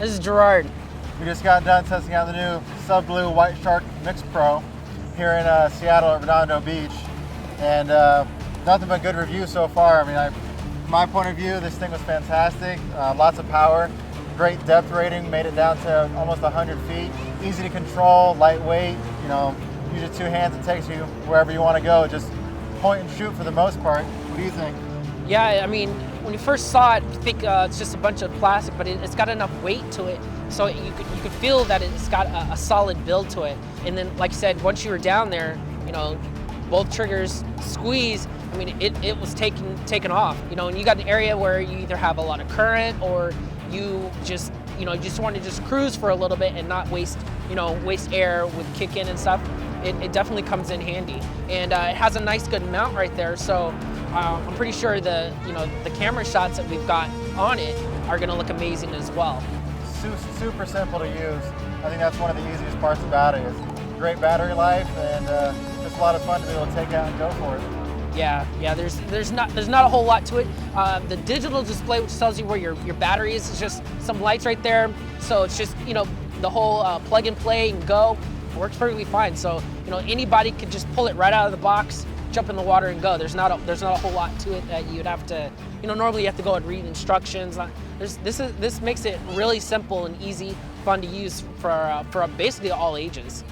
This is Gerard. We just got done testing out the new Sublue WhiteShark Mix Pro here in Seattle at Redondo Beach, and nothing but good reviews so far. I mean, from my point of view, this thing was fantastic. Lots of power, great depth rating, made it down to almost 100 feet. Easy to control, lightweight. You know, use your 2 hands, it takes you wherever you want to go. Just point and shoot for the most part. What do you think? Yeah, I mean, when you first saw it, you think it's just a bunch of plastic, but it's got enough weight to it, so you could feel that it's got a solid build to it. And then, like you said, once you were down there, you know, both triggers squeeze. I mean, it was taken off. You know, and you got an area where you either have a lot of current or you just want to just cruise for a little bit and not waste air with kick in and stuff. It definitely comes in handy, and it has a nice good mount right there. So I'm pretty sure the camera shots that we've got on it are going to look amazing as well. Super simple to use. I think that's one of the easiest parts about it. Is great battery life, and just a lot of fun to be able to take out and go for it. Yeah. There's not a whole lot to it. The digital display, which tells you where your battery is just some lights right there. So it's just the whole plug and play and go. It works perfectly fine. So anybody could just pull it right out of the box, jump in the water and go. There's not a whole lot to it that you'd have to, normally you have to go and read instructions. This makes it really simple and easy, fun to use for basically all ages.